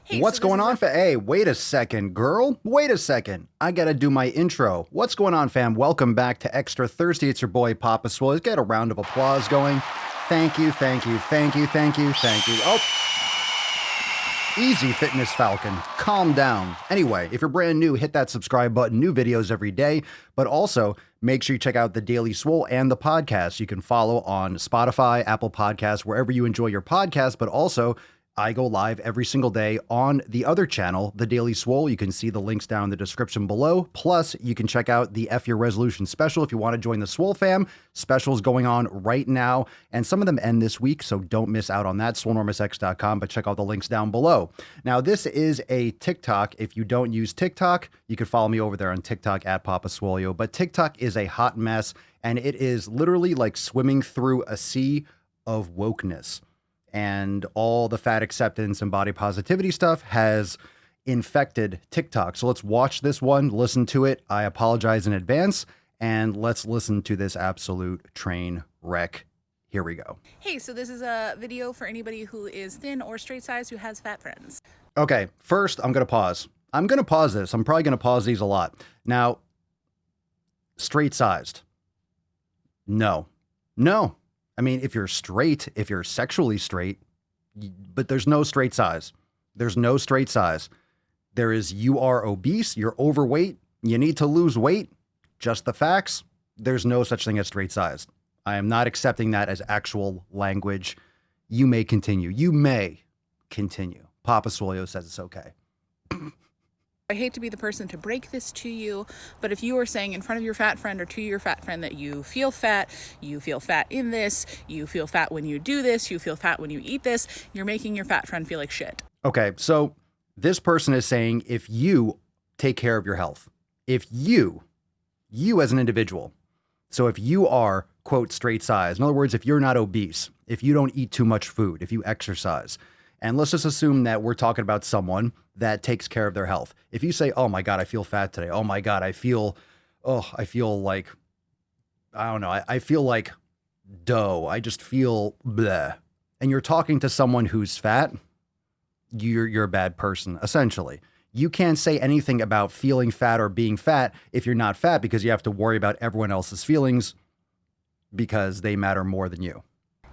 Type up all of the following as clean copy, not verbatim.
Hey, so What's this going is on, a Hey, wait a second, girl. Wait a second. I gotta do my intro. What's going on, fam? Welcome back to Extra Thirsty. It's your boy, Papa Swole. Let's get a round of applause going. Thank you, thank you, thank you, thank you, thank you. Oh, easy, Fitness Falcon. Calm down. Anyway, if you're brand new, hit that subscribe button. New videos every day. But also, make sure you check out the Daily Swole and the podcast. You can follow on Spotify, Apple Podcasts, wherever you enjoy your podcast. But also, I go live every single day on the other channel, The Daily Swole. You can see the links down in the description below. Plus, you can check out the F Your Resolution special if you want to join the Swole fam. Specials going on right now, and some of them end this week, so don't miss out on that. Swolenormousx.com, but check out the links down below. Now, this is a TikTok. If you don't use TikTok, you can follow me over there on TikTok at Papa Swolio. But TikTok is a hot mess, and it is literally like swimming through a sea of wokeness. And all the fat acceptance and body positivity stuff has infected TikTok. So let's watch this one, listen to it. I apologize in advance, and let's listen to this absolute train wreck. Here we go. hey, so this is a video for anybody who is thin or straight size who has fat friends. Okay, first, I'm going to pause. I'm going to pause this. I'm probably going to pause these a lot. Now, straight-sized. No. No. I mean, if you're straight, if you're sexually straight, but there's no straight size. There's no straight size. There is you are obese, you're overweight, you need to lose weight. Just the facts. There's no such thing as straight size. I am not accepting that as actual language. You may continue. You may continue. Papa Swolio says it's okay. I hate to be the person to break this to you, but if you are saying in front of your fat friend or to your fat friend that you feel fat in this, you feel fat when you do this, you feel fat when you eat this, you're making your fat friend feel like shit. Okay, so this person is saying if you take care of your health, if you as an individual, so if you are, quote, straight size, in other words, if you're not obese, if you don't eat too much food, if you exercise, and let's just assume that we're talking about someone that takes care of their health. If you say, oh my God, I feel fat today. Oh my God, I feel like, I don't know. I feel like dough. I just feel bleh. And you're talking to someone who's fat, you're a bad person, essentially. You can't say anything about feeling fat or being fat if you're not fat because you have to worry about everyone else's feelings because they matter more than you.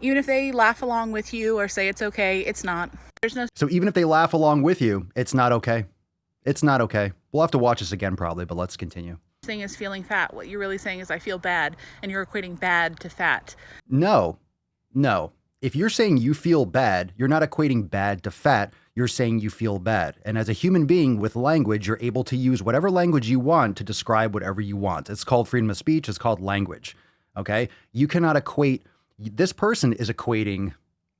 Even if they laugh along with you or say it's okay, it's not. There's no So even if they laugh along with you, it's not okay. It's not okay. We'll have to watch this again probably, but let's continue. thing as feeling fat. What you're really saying is I feel bad, and you're equating bad to fat. No. If you're saying you feel bad, you're not equating bad to fat. You're saying you feel bad. And as a human being with language, you're able to use whatever language you want to describe whatever you want. It's called freedom of speech. It's called language. Okay? You cannot equate, this person is equating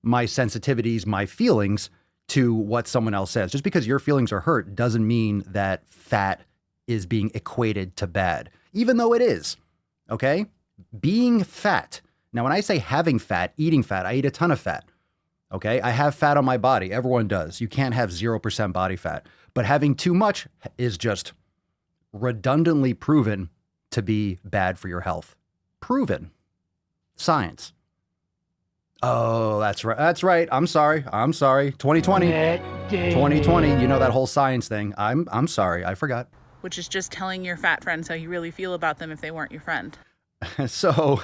my sensitivities, my feelings to what someone else says. Just because your feelings are hurt doesn't mean that fat is being equated to bad, even though it is. Okay? Being fat. Now, when I say having fat, eating fat, I eat a ton of fat. Okay? I have fat on my body. Everyone does. You can't have 0% body fat. But having too much is just redundantly proven to be bad for your health. Proven. Science. Oh, that's right. That's right. I'm sorry. 2020. 2020. You know that whole science thing. I'm sorry. I forgot. Which is just telling your fat friends how you really feel about them if they weren't your friend. So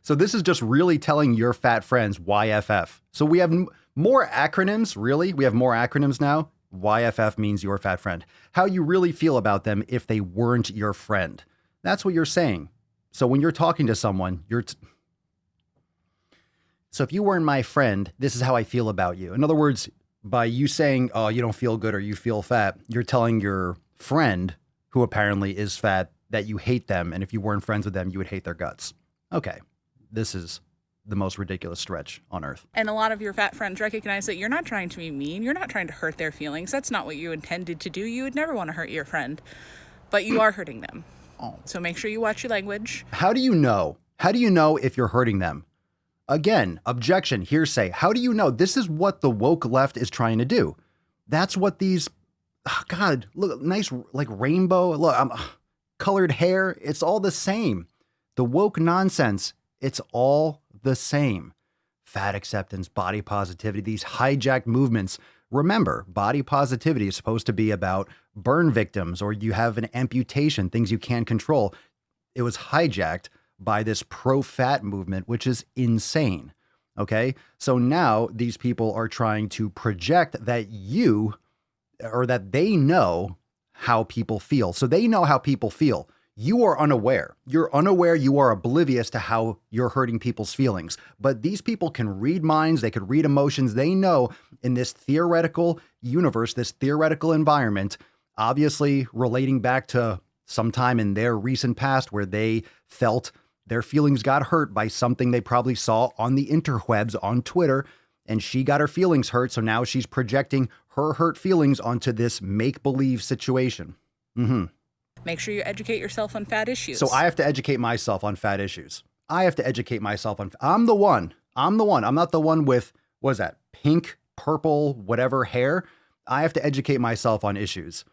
this is just really telling your fat friends YFF. So we have more acronyms, really. We have more acronyms now. YFF means your fat friend. How you really feel about them if they weren't your friend. That's what you're saying. So when you're talking to someone, so if you weren't my friend, this is how I feel about you. In other words, by you saying, oh, you don't feel good or you feel fat, you're telling your friend, who apparently is fat, that you hate them, and if you weren't friends with them, you would hate their guts. Okay, this is the most ridiculous stretch on earth. And a lot of your fat friends recognize that you're not trying to be mean. You're not trying to hurt their feelings. That's not what you intended to do. You would never want to hurt your friend, but you are hurting them. Oh. So make sure you watch your language. How do you know? How do you know if you're hurting them? Again, objection, hearsay. How do you know? This is what the woke left is trying to do. That's what these, oh God, look, nice, like rainbow, look, colored hair. It's all the same. The woke nonsense, it's all the same. Fat acceptance, body positivity, these hijacked movements Remember, body positivity is supposed to be about burn victims or you have an amputation, things you can't control. It was hijacked by this pro-fat movement, which is insane. Okay. So now these people are trying to project that you or that they know how people feel. So they know how people feel. You are unaware. You're unaware. You are oblivious to how you're hurting people's feelings. But these people can read minds. They could read emotions. They know in this theoretical universe, this theoretical environment, obviously relating back to sometime in their recent past where they felt their feelings got hurt by something they probably saw on the interwebs on Twitter, and she got her feelings hurt. So now she's projecting her hurt feelings onto this make-believe situation. Make sure you educate yourself on fat issues. So I have to educate myself on fat issues. I have to educate myself on, I'm the one. I'm not the one with, what is that? Pink, purple, whatever hair. I have to educate myself on issues.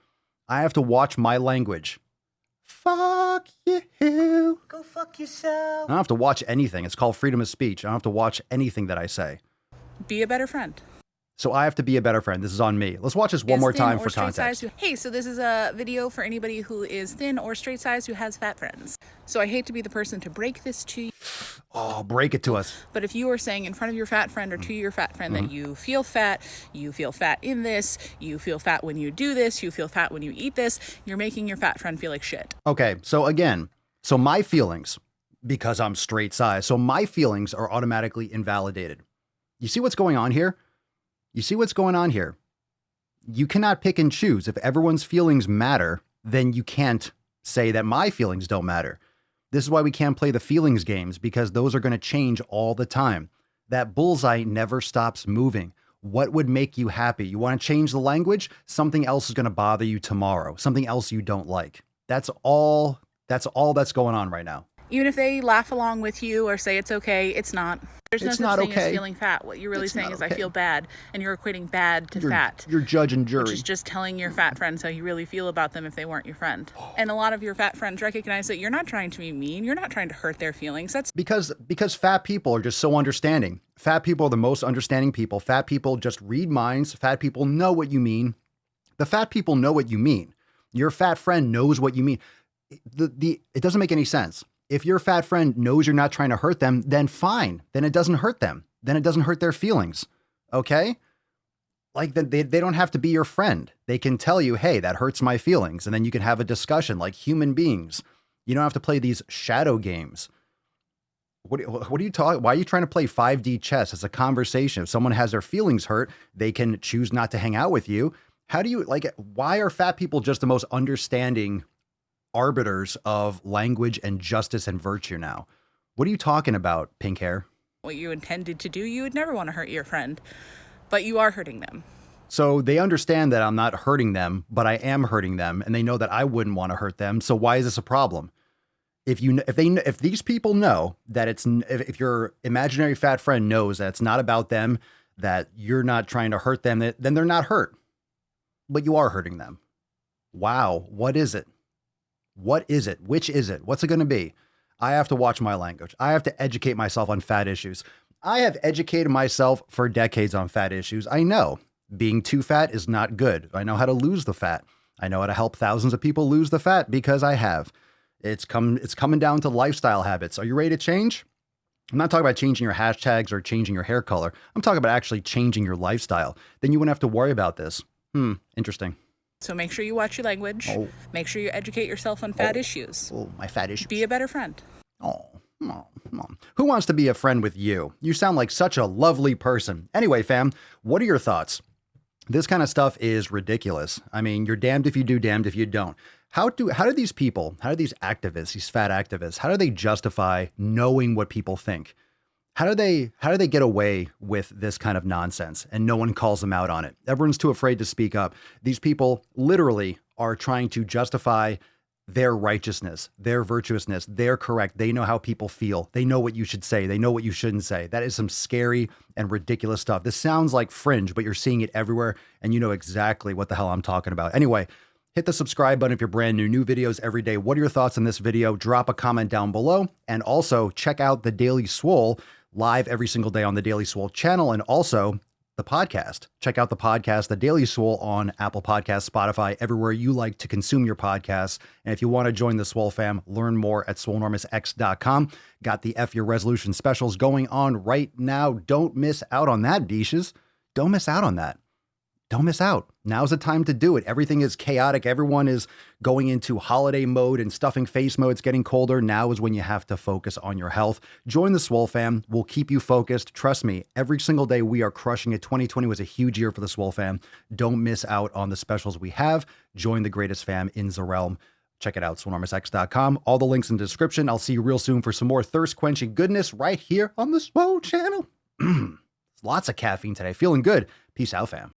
I have to watch my language. Fuck you. Go fuck yourself. I don't have to watch anything. It's called freedom of speech. I don't have to watch anything that I say. Be a better friend. So I have to be a better friend. This is on me. Let's watch this one more time for context. Hey, so this is a video for anybody who is thin or straight size who has fat friends. So I hate to be the person to break this to you. Oh, break it to us. But if you are saying in front of your fat friend or to your fat friend that you feel fat in this, you feel fat when you do this, you feel fat when you eat this, you're making your fat friend feel like shit. Okay, so again, so my feelings, because I'm straight size, so my feelings are automatically invalidated. You see what's going on here? You see what's going on here? You cannot pick and choose. If everyone's feelings matter, then you can't say that my feelings don't matter. This is why we can't play the feelings games, because those are going to change all the time. That bullseye never stops moving. What would make you happy? You want to change the language? Something else is going to bother you tomorrow. Something else you don't like. That's all that's going on right now. Even if they laugh along with you or say it's okay, it's not. There's no such thing as feeling fat. What you're really saying is I feel bad, and you're equating bad to fat. You're judge and jury. Which is just telling your fat friends how you really feel about them if they weren't your friend. And a lot of your fat friends recognize that you're not trying to be mean. You're not trying to hurt their feelings. That's because fat people are just so understanding. Fat people are the most understanding people. Fat people just read minds. Fat people know what you mean. The fat people know what you mean. Your fat friend knows what you mean. It doesn't make any sense. If your fat friend knows you're not trying to hurt them, then fine. Then it doesn't hurt them. Then it doesn't hurt their feelings. Okay? Like they don't have to be your friend. They can tell you, hey, that hurts my feelings. And then you can have a discussion like human beings. You don't have to play these shadow games. What are you talking? Why are you trying to play 5D chess? It's a conversation. If someone has their feelings hurt, they can choose not to hang out with you. How do you like it? Why are fat people just the most understanding arbiters of language and justice and virtue now? What are you talking about, pink hair? what you intended to do. You would never want to hurt your friend, but you are hurting them. So they understand that I'm not hurting them, but I am hurting them, and they know that I wouldn't want to hurt them. So why is this a problem? If these people know that if your imaginary fat friend knows that it's not about them, that you're not trying to hurt them, then they're not hurt, but you are hurting them. Wow. What is it? What is it? Which is it? What's it going to be? I have to watch my language. I have to educate myself on fat issues. I have educated myself for decades on fat issues. I know being too fat is not good. I know how to lose the fat. I know how to help thousands of people lose the fat because I have. It's coming down to lifestyle habits. Are you ready to change? I'm not talking about changing your hashtags or changing your hair color. I'm talking about actually changing your lifestyle. Then you wouldn't have to worry about this. Interesting. So make sure you watch your language. Oh. Make sure you educate yourself on fat issues. Oh, my fat issues. Be a better friend. Oh, Mom. Who wants to be a friend with you? You sound like such a lovely person. Anyway, fam, what are your thoughts? This kind of stuff is ridiculous. I mean, you're damned if you do, damned if you don't. How do these people, how do these activists, these fat activists, how do they justify knowing what people think? How do they get away with this kind of nonsense and no one calls them out on it? Everyone's too afraid to speak up. These people literally are trying to justify their righteousness, their virtuousness. They're correct. They know how people feel. They know what you should say. They know what you shouldn't say. That is some scary and ridiculous stuff. This sounds like Fringe, but you're seeing it everywhere and you know exactly what the hell I'm talking about. Anyway, hit the subscribe button if you're brand new. New videos every day. What are your thoughts on this video? Drop a comment down below. And also check out the Daily Swole live every single day on the Daily Swole channel. And also the podcast. Check out the podcast, The Daily Swole, on Apple Podcasts, Spotify, everywhere you like to consume your podcasts. And if you want to join the Swole fam, learn more at swolenormousx.com. Got the F Your Resolution specials going on right now. Don't miss out on that, Beaches. Don't miss out on that. Don't miss out. Now's the time to do it. Everything is chaotic. Everyone is going into holiday mode and stuffing face mode. It's getting colder. Now is when you have to focus on your health. Join the Swole fam. We'll keep you focused. Trust me, every single day we are crushing it. 2020 was a huge year for the Swole fam. Don't miss out on the specials we have. Join the greatest fam in the realm. Check it out, swolenormousx.com. All the links in the description. I'll see you real soon for some more thirst-quenching goodness right here on the Swole channel. Lots of caffeine today. Feeling good. Peace out, fam.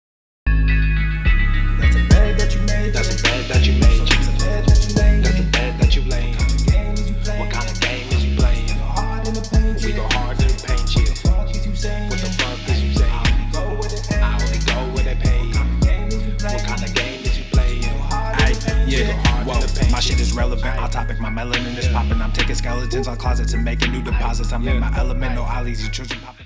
That's a bed that you made. That's a bed that you made. That's a bed that you laid. That's a bed that you laid. What kind of game is you playing? We go hard in the paint. We go hard in the paint. What the fuck is you saying? I only go where they pay. What kind of game is you playing? Whoa, my shit is relevant. On topic, my melanin is popping. I'm taking skeletons on closets and making new deposits. I'm in my element. No ollies, you children popping.